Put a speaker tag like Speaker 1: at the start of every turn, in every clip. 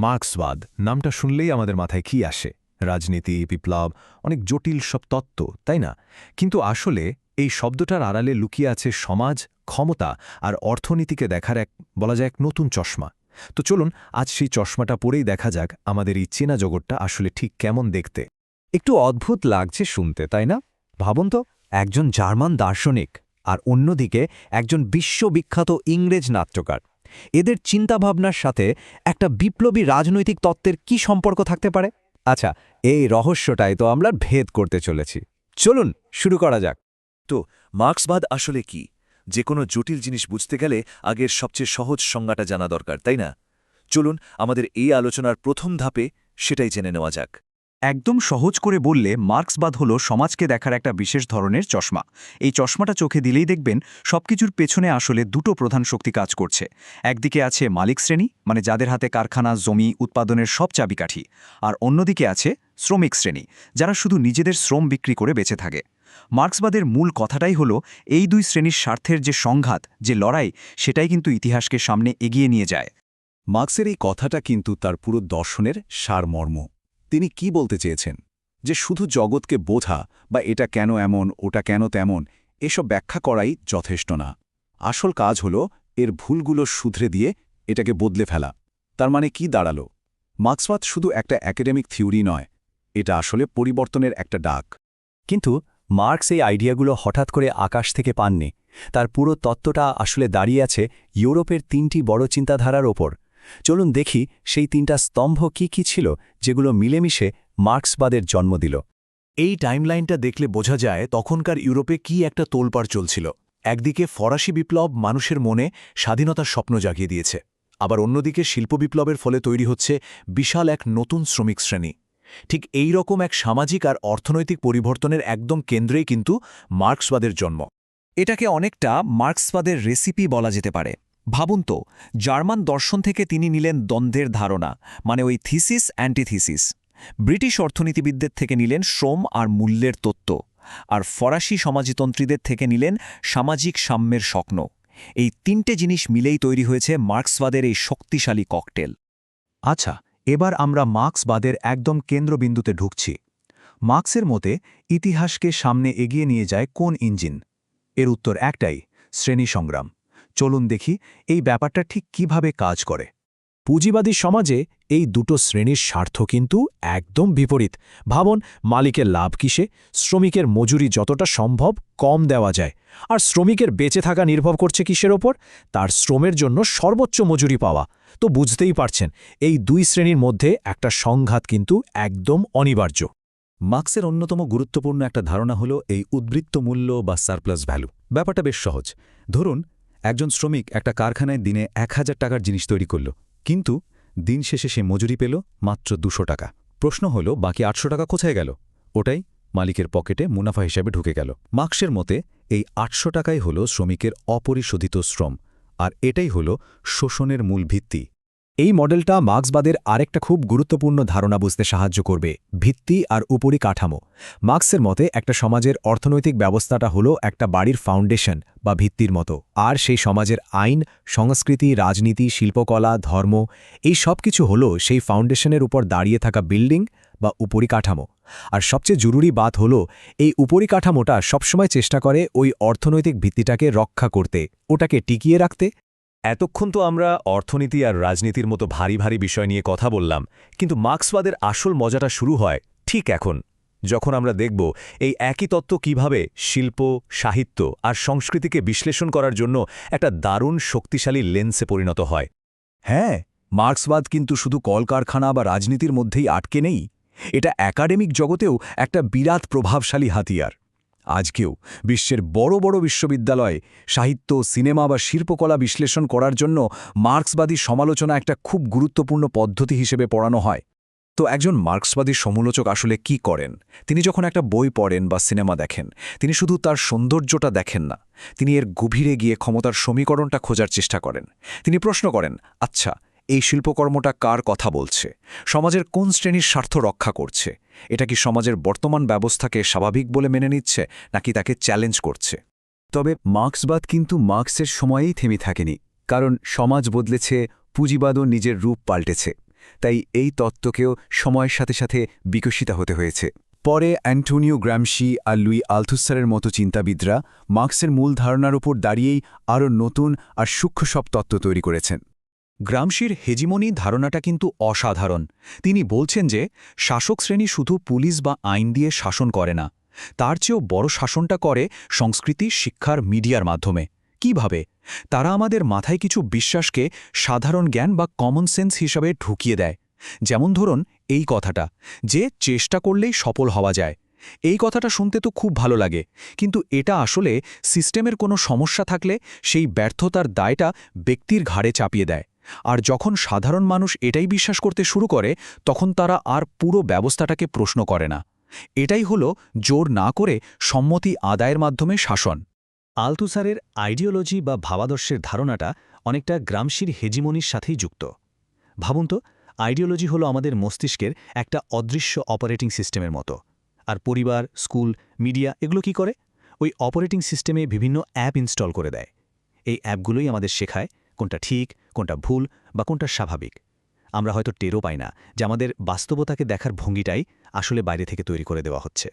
Speaker 1: মার্ক্সবাদ নামটা শুনলেই আমাদের মাথায় কি আসে? রাজনীতি, বিপ্লব, অনেক জটিল সব তত্ত্ব, তাই না? কিন্তু আসলে এই শব্দটার আড়ালে লুকিয়ে আছে সমাজ, ক্ষমতা আর অর্থনীতিকে দেখার বলা যায় এক নতুন চশমা। তো চলুন আজ সেই চশমাটা পরেই দেখা যাক আমাদের এই চেনা জগৎটা আসলে ঠিক কেমন দেখতে।
Speaker 2: একটু অদ্ভুত লাগছে শুনতে, তাই না? ভাবুন তো, একজন জার্মান দার্শনিক আর অন্যদিকে একজন বিশ্ববিখ্যাত ইংরেজ নাট্যকার। এদের চিন্তাভাবনার সাথে একটা বিপ্লবী রাজনৈতিক তত্ত্বের কি সম্পর্ক থাকতে পারে? আচ্ছা, এই রহস্যটাই তো আমরা ভেদ করতে চলেছি। চলুন শুরু করা যাক।
Speaker 3: তো মার্ক্সবাদ আসলে কি? যে কোনো জটিল জিনিস বুঝতে গেলে আগের সবচেয়ে সহজ সংজ্ঞাটা জানা দরকার, তাই না? চলুন আমাদের এই আলোচনার প্রথম ধাপে সেটাই জেনে নেওয়া যাক।
Speaker 2: একদম সহজ করে বললে মার্ক্সবাদ হলো সমাজকে দেখার একটা বিশেষ ধরনের চশমা। এই চশমাটা চোখে দিলেই দেখবেন সবকিছুর পেছনে আসলে দুটো প্রধান শক্তি কাজ করছে। একদিকে আছে মালিক শ্রেণী, মানে যাদের হাতে কারখানা, জমি, উৎপাদনের সব চাবিকাঠি। আর অন্যদিকে আছে শ্রমিক শ্রেণী, যারা শুধু নিজেদের শ্রম বিক্রি করে বেঁচে থাকে। মার্ক্সবাদের মূল কথাটাই হলো এই দুই শ্রেণীর স্বার্থের যে সংঘাত, যে লড়াই, সেটাই কিন্তু ইতিহাসকে সামনে এগিয়ে নিয়ে যায়।
Speaker 4: মার্ক্সের এই কথাটা কিন্তু তার পুরো দর্শনের সারমর্ম। তিনি কি বলতে চেয়েছেন? যে শুধু জগৎকে বোঝা বা এটা কেন এমন, ওটা কেন তেমন, এসব ব্যাখ্যা করাই যথেষ্ট না। আসল কাজ হল এর ভুলগুলো শুধরে দিয়ে এটাকে বদলে ফেলা। তার মানে কি দাঁড়ালো? মার্ক্সবাদ শুধু একটা একাডেমিক থিওরি নয়, এটা আসলে পরিবর্তনের একটা ডাক।
Speaker 2: কিন্তু মার্ক্স এই আইডিয়াগুলো হঠাৎ করে আকাশ থেকে পাননি। তার পুরো তত্ত্বটা আসলে দাঁড়িয়ে আছে ইউরোপের তিনটি বড় চিন্তাধারার ওপর। চলুন দেখি সেই তিনটা স্তম্ভ কি ছিল যেগুলো মিলেমিশে মার্ক্সবাদের জন্ম দিল।
Speaker 1: এই টাইমলাইনটা দেখলে বোঝা যায় তখনকার ইউরোপে কি একটা তোলপাড় চলছিল। একদিকে ফরাসি বিপ্লব মানুষের মনে স্বাধীনতার স্বপ্ন জাগিয়ে দিয়েছে, আবার অন্যদিকে শিল্প বিপ্লবের ফলে তৈরি হচ্ছে বিশাল এক নতুন শ্রমিক শ্রেণী। ঠিক এই রকম এক সামাজিক আর অর্থনৈতিক পরিবর্তনের একদম কেন্দ্রেই কিন্তু মার্ক্সবাদের জন্ম।
Speaker 5: এটাকে অনেকটা মার্ক্সবাদের রেসিপি বলা যেতে পারে। ভাবুন তো, জার্মান দর্শন থেকে তিনি নিলেন দ্বন্দ্বের ধারণা, মানে ওই থিসিস অ্যান্টিথিসিস। ব্রিটিশ অর্থনীতিবিদদের থেকে নিলেন শ্রম আর মূল্যের তত্ত্ব, আর ফরাসি সমাজতন্ত্রীদের থেকে নিলেন সামাজিক সাম্যের স্বপ্ন। এই তিনটে জিনিস মিলেই তৈরি হয়েছে মার্ক্সবাদের এই শক্তিশালী ককটেল।
Speaker 2: আচ্ছা, এবার আমরা মার্ক্সবাদের একদম কেন্দ্রবিন্দুতে ঢুকছি। মার্ক্সের মতে ইতিহাসকে সামনে এগিয়ে নিয়ে যায় কোন ইঞ্জিন? এর উত্তর একটাই, শ্রেণী সংগ্রাম। চলুন দেখি এই ব্যাপারটা ঠিক কিভাবে কাজ করে। পুঁজিবাদী সমাজে এই দুটো শ্রেণীর স্বার্থ কিন্তু একদম বিপরীত। ভাবুন, মালিকের লাভ কিসে? শ্রমিকের মজুরি যতটা সম্ভব কম দেওয়া যায়। আর শ্রমিকের বেঁচে থাকা নির্ভর করছে কিসের ওপর? তার শ্রমের জন্য সর্বোচ্চ মজুরি পাওয়া। তো বুঝতেই পারছেন, এই দুই শ্রেণীর মধ্যে একটা সংঘাত কিন্তু একদম অনিবার্য।
Speaker 4: মার্ক্সের অন্যতম গুরুত্বপূর্ণ একটা ধারণা হল এই উদ্বৃত্ত মূল্য বা সারপ্লাস ভ্যালু। ব্যাপারটা বেশ সহজ। ধরুন, একজন শ্রমিক একটা কারখানায় দিনে 1000 টাকার জিনিস তৈরি করল, কিন্তু দিন শেষে সে মজুরি পেল মাত্র 200 টাকা। প্রশ্ন হল, বাকি 800 টাকা কোথায় গেল? ওটাই মালিকের পকেটে মুনাফা হিসাবে ঢুকে গেল। মার্ক্সের মতে এই 800 টাকাই হল শ্রমিকের অপরিশোধিত শ্রম, আর এটাই হল শোষণের মূল ভিত্তি।
Speaker 2: এই মডেলটা মার্ক্সবাদের আরেকটা খুব গুরুত্বপূর্ণ ধারণা বুঝতে সাহায্য করবে, ভিত্তি আর উপরিকাঠামো। মার্ক্সের মতে একটা সমাজের অর্থনৈতিক ব্যবস্থাটা হলো একটা বাড়ির ফাউন্ডেশন বা ভিত্তির মতো, আর সেই সমাজের আইন, সংস্কৃতি, রাজনীতি, শিল্পকলা, ধর্ম, এই সব কিছু হলো সেই ফাউন্ডেশনের উপর দাঁড়িয়ে থাকা বিল্ডিং বা উপরিকাঠামো। আর সবচেয়ে জরুরি বাত হলো, এই উপরিকাঠামোটা সবসময় চেষ্টা করে ওই অর্থনৈতিক ভিত্তিটাকে রক্ষা করতে, ওটাকে টিকিয়ে রাখতে।
Speaker 1: এতক্ষণ তো আমরা অর্থনীতি আর রাজনীতির মতো ভারী ভারী বিষয় নিয়ে কথা বললাম, কিন্তু মার্ক্সবাদের আসল মজাটা শুরু হয় ঠিক এখন, যখন আমরা দেখব এই একই তত্ত্ব কিভাবে শিল্প, সাহিত্য আর সংস্কৃতিকে বিশ্লেষণ করার জন্য একটা দারুণ শক্তিশালী লেন্সে পরিণত হয়।
Speaker 2: হ্যাঁ, মার্ক্সবাদ কিন্তু শুধু কলকারখানা বা রাজনীতির মধ্যেই আটকে নেই। এটা একাডেমিক জগতেও একটা বিরাট প্রভাবশালী হাতিয়ার। আজকেও বিশ্বের বড় বড় বিশ্ববিদ্যালয়ে সাহিত্য, সিনেমা বা শিল্পকলা বিশ্লেষণ করার জন্য মার্ক্সবাদী সমালোচনা একটা খুব গুরুত্বপূর্ণ পদ্ধতি হিসেবে পড়ানো হয়। তো একজন মার্ক্সবাদী সমালোচক আসলে কি করেন? তিনি যখন একটা বই পড়েন বা সিনেমা দেখেন, তিনি শুধু তার সৌন্দর্যটা দেখেন না, তিনি এর গভীরে গিয়ে ক্ষমতার সমীকরণটা খোঁজার চেষ্টা করেন। তিনি প্রশ্ন করেন, আচ্ছা, এই শিল্পকর্মটা কার কথা বলছে? সমাজের কোন শ্রেণীর স্বার্থ রক্ষা করছে? এটা কি সমাজের বর্তমান ব্যবস্থাকে স্বাভাবিক বলে মেনে নিচ্ছে, নাকি তাকে চ্যালেঞ্জ করছে? তবে মার্ক্সবাদ কিন্তু মার্ক্সের সময়েই থেমে থাকেনি, কারণ সমাজ বদলেছে, পুঁজিবাদও নিজের রূপ পাল্টেছে। তাই এই তত্ত্বকেও সময়ের সাথে সাথে বিকশিত হতে হয়েছে। পরে অ্যান্টোনিও গ্রামশি আর লুই আলথুসারের মতো চিন্তাবিদরা মার্ক্সের মূল ধারণার উপর দাঁড়িয়েই আরও নতুন আর সূক্ষ্ম সব তত্ত্ব তৈরি করেছেন।
Speaker 4: গ্রামশির হেজিমনি ধারণাটা কিন্তু অসাধারণ। তিনি বলছেন যে শাসক শ্রেণী শুধু পুলিশ বা আইন দিয়ে শাসন করে না, তার চেয়েও বড় শাসনটা করে সংস্কৃতি, শিক্ষার, মিডিয়ার মাধ্যমে। কিভাবে? তারা আমাদের মাথায় কিছু বিশ্বাসকে সাধারণ জ্ঞান বা কমন সেন্স হিসাবে ঢুকিয়ে দেয়। যেমন ধরুন এই কথাটা, যে চেষ্টা করলেই সফল হওয়া যায়। এই কথাটা শুনতে তো খুব ভালো লাগে, কিন্তু এটা আসলে সিস্টেমের কোনো সমস্যা থাকলে সেই ব্যর্থতার দায়টা ব্যক্তির ঘাড়ে চাপিয়ে দেয়। আর যখন সাধারণ মানুষ এটাই বিশ্বাস করতে শুরু করে, তখন তারা আর পুরো ব্যবস্থাটাকে প্রশ্ন করে না। এটাই হলো জোর না করে সম্মতি আদায়ের মাধ্যমে শাসন। আলথুসারের আইডিওলজি বা ভাবাদর্শের ধারণাটা অনেকটা গ্রামশির হেজিমনির সাথেই যুক্ত। ভাবুন তো, আইডিওলজি হলো আমাদের মস্তিষ্কের একটা অদৃশ্য অপারেটিং সিস্টেমের মতো। আর পরিবার, স্কুল, মিডিয়া এগুলো কি করে? ওই অপারেটিং সিস্টেমে বিভিন্ন অ্যাপ ইনস্টল করে দেয়। এই অ্যাপগুলোই আমাদের শেখায় কোনটা ঠিক, কোনটা ভুল বা কোনটা স্বাভাবিক। আমরা হয়তো টেরও পাই না যে আমাদের বাস্তবতাকে দেখার ভঙ্গিটাই আসলে বাইরে থেকে তৈরি করে দেওয়া হচ্ছে।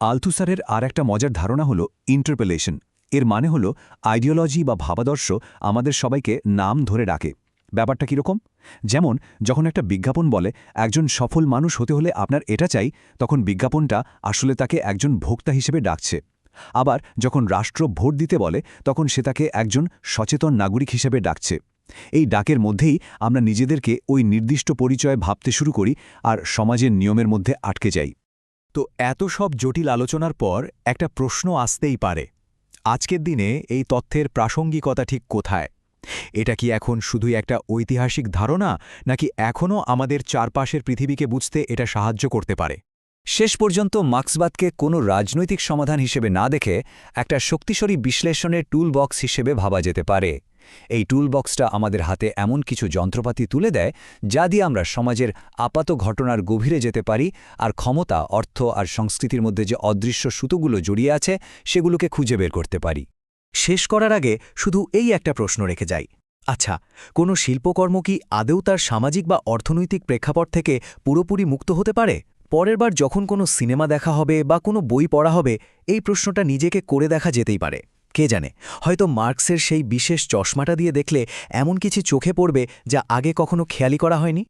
Speaker 2: আলথুসারের আর একটা মজার ধারণা হল ইন্টারপেলেশন। এর মানে হল আইডিওলজি বা ভাবাদর্শ আমাদের সবাইকে নাম ধরে ডাকে। ব্যাপারটা কীরকম? যেমন যখন একটা বিজ্ঞাপন বলে একজন সফল মানুষ হতে হলে আপনার এটা চাই, তখন বিজ্ঞাপনটা আসলে তাকে একজন ভোক্তা হিসেবে ডাকছে। আবার যখন রাষ্ট্র ভোট দিতে বলে, তখন সে তাকে একজন সচেতন নাগরিক হিসেবে ডাকছে। এই ডাকের মধ্যেই আমরা নিজেদেরকে ওই নির্দিষ্ট পরিচয়ে ভাবতে শুরু করি আর সমাজের নিয়মের মধ্যে আটকে যাই।
Speaker 1: তো এত সব জটিল আলোচনার পর একটা প্রশ্ন আসতেই পারে, আজকের দিনে এই তথ্যের প্রাসঙ্গিকতা ঠিক কোথায়? এটা কি এখন শুধুই একটা ঐতিহাসিক ধারণা, নাকি এখনও আমাদের চারপাশের পৃথিবীকে বুঝতে এটা সাহায্য করতে পারে?
Speaker 2: শেষ পর্যন্ত মার্ক্সবাদকে কোনো রাজনৈতিক সমাধান হিসেবে না দেখে একটা শক্তিশালী বিশ্লেষণের টুল বক্স হিসেবে ভাবা যেতে পারে। এই টুল বক্সটা আমাদের হাতে এমন কিছু যন্ত্রপাতি তুলে দেয় যা দিয়ে আমরা সমাজের আপাত ঘটনার গভীরে যেতে পারি আর ক্ষমতা, অর্থ আর সংস্কৃতির মধ্যে যে অদৃশ্য সুতোগুলো জড়িয়ে আছে সেগুলোকে খুঁজে বের করতে পারি।
Speaker 1: শেষ করার আগে শুধু এই একটা প্রশ্ন রেখে যাই, আচ্ছা, কোনো শিল্পকর্ম কি আদৌ তার সামাজিক বা অর্থনৈতিক প্রেক্ষাপট থেকে পুরোপুরি মুক্ত হতে পারে? পরের বার যখন কোনো সিনেমা দেখা হবে বা কোনো বই পড়া হবে, এই প্রশ্নটা নিজেকে করে দেখা যেতেই পারে। কে জানে, হয়তো মার্ক্সের সেই বিশেষ চশমাটা দিয়ে দেখলে এমন কিছু চোখে পড়বে যা আগে কখনো খেয়ালই করা হয়নি।